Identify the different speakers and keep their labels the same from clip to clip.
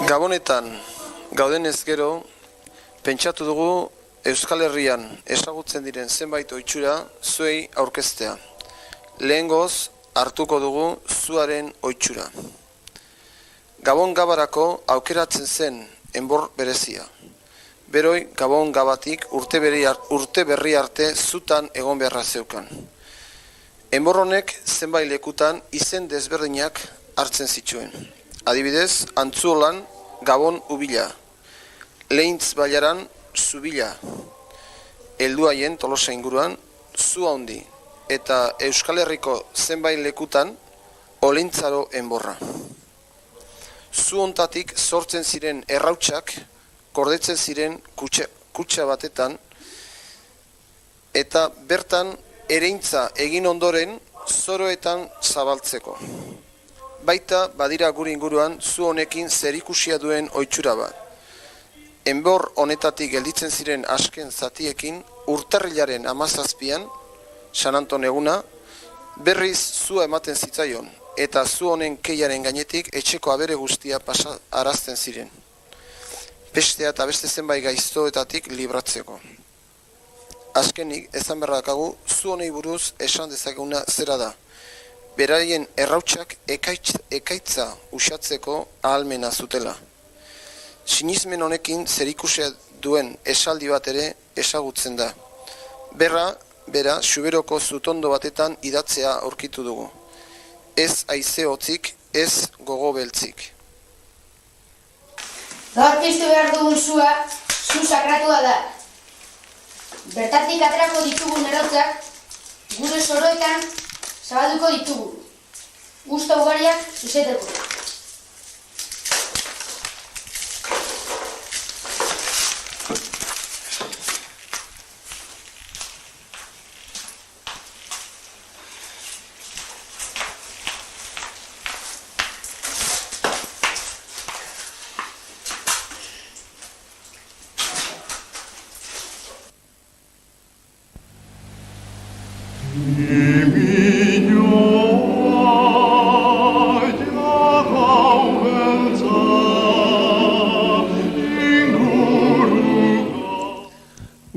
Speaker 1: Gabonetan gaudenez gero, pentsatu dugu Euskal Herrian ezagutzen diren zenbait ohitxura zuei aurkeztea. Lehengoz hartuko dugu zuaren ohitxura. Gabon Gabarako aukeratzen zen enbor berezia. Beroi Gabon Gabatik urte berri arte zutan egon beharra zeukan. Enbor honek zenbait lekutan izen desberdinak hartzen zituen. Adibidez, Antzuolan Gabon Ubila, Leintz Bailaran Zubila, Helduaien Tolosa inguruan Zu Handi, eta Euskal Herriko zenbait lekutan Olentzaro enborra. Zu hontatik sortzen ziren errautsak gordetzen ziren kutxa batetan, eta bertan ereintza egin ondoren zoroetan zabaltzeko. Baita badira gure inguruan zu honekin zerikusia duen ohitxura bat. Enbor honetatik gelditzen ziren asken zatiekin urtarrilaren 17an, San Anton eguna, berriz zua ematen zitzaion, eta zu honen keiaren gainetik etxeko abere guztia pasa arazten ziren. Pestea eta beste zenbait gaiztoetatik libratzeko. Azkenik, ezan berrakagu, zu honei buruz esan dezakeguna zera da. Beraien errautsak ekaitza uxatzeko ahalmena zutela. Sinismen honekin zerikusia duen esaldi bat ere ezagutzen da. Bera, Xuberoko zutondo batetan idatzea aurkitu dugu. Ez haize hotzik, ez gogo beltzik.
Speaker 2: Gaur piztu behar dugun zua, zu sakratua da. Bertatik aterako ditugun erautzak, gure soroetan zabalduko ditugu. Gusto ugariak zuzeteko.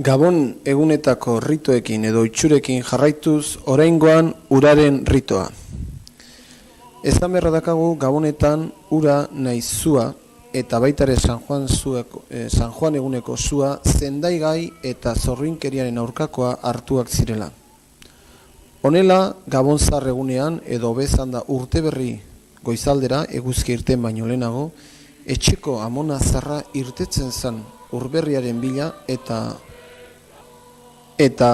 Speaker 1: Gabon egunetako ritoekin edo itxurekin jarraituz oraingoan uraren ritoa. Ezan beharra dakagu Gabonetan ura nahi zua eta baitare San Juan eguneko zua zendaigai eta zorrinkeriaren aurkakoa hartuak zirela. Honela, Gabon zar egunean edo bezan da urte berri goizaldera eguzki irten baino lehenago, etxeko amona zarra irtetzen zen urberriaren bila eta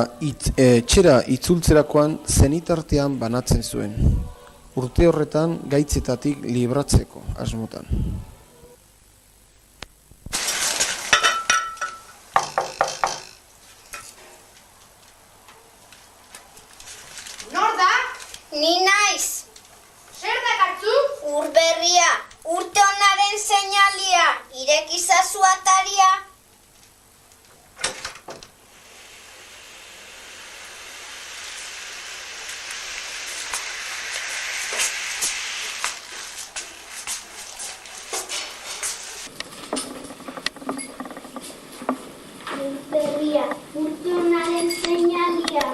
Speaker 1: etxera itzultzerakoan zenitartean banatzen zuen. Urte horretan gaitzetatik libratzeko asmotan.
Speaker 2: Nor da?
Speaker 3: Ni naiz.
Speaker 2: Zer dakartzu?
Speaker 3: Urberria, urte onaren seinalia, irekizazu ataria. Urberria, urte onaren seinalia.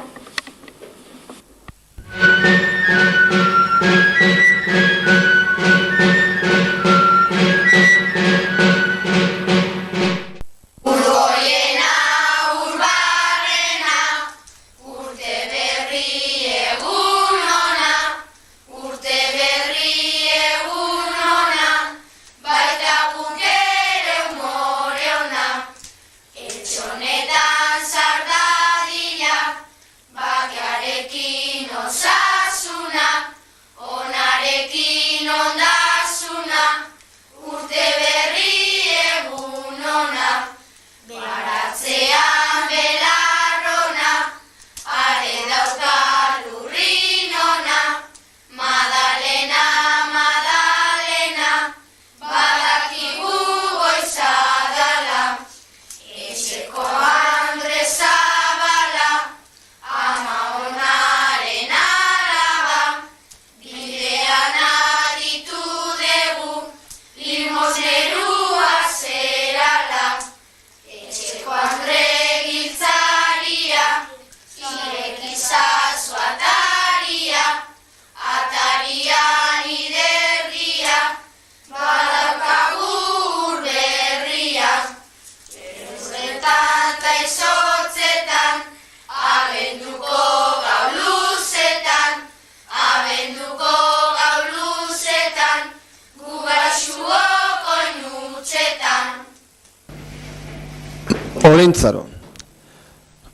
Speaker 1: Olentzaro.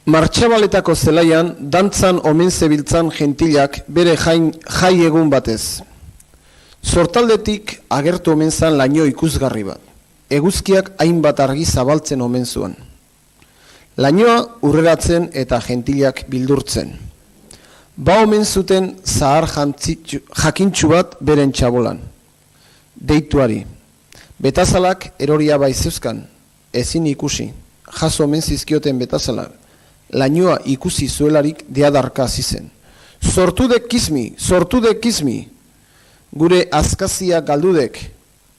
Speaker 1: Martxabaletako zelaian, dantzan omen zebiltzan gentilak bere jai egun batez. Sortaldetik agertu omen zan laino ikusgarri bat. Eguzkiak hainbat argi zabaltzen omen zuen. Lainoa urreratzen eta gentilak bildurtzen. Ba omen zuten zahar jakintxu bat beren txabolan. Deituari. Betazalak eroria bai zeuzkan, ezin ikusi. Jaso omen zizkioten betazalak. Lainoa ikusi zuelarik deadarka zizen. Sortudek kizmi, gure azkazia galdudek,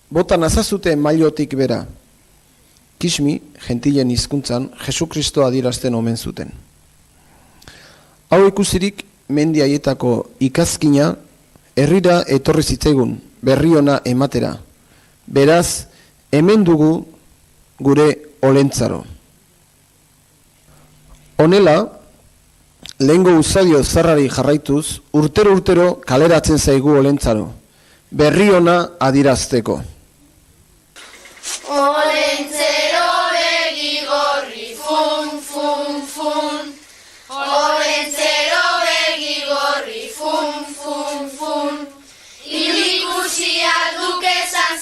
Speaker 1: botan azazute mailotik bera. Kismi, gentilen hizkuntzan, Jesukristo adierazten omen zuten. Hau ikusirik, mendi haietako ikazkina, herrira etorri zitzaigun, berri ona ematera. Beraz, hemen dugu gure Olentzaro. Honela, lehengo usadio zarrari jarraituz, urtero kaleratzen zaigu Olentzaro. Berri ona adierazteko.
Speaker 4: Olentzero begi gorri, fun, fun, fun. Olentzero begi gorri, fun, fun, fun. Ilikusi alduk esan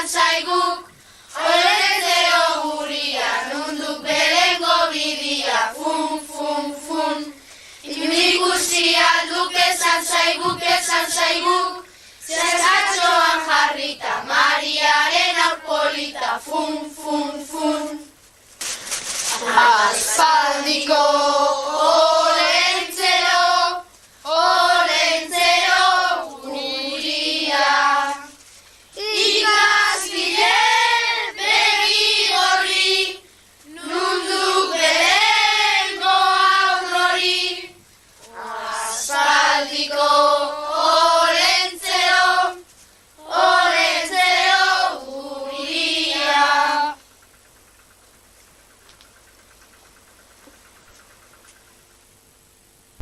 Speaker 4: zaiguk. Olentzero guria, nunduk belengo bidia, fun, fun, fun. Ilikusi alduk esan zaiguk. Zergatxoan jarrita, Mariaren aurpolita, fun, fun, fun. Aspaldiko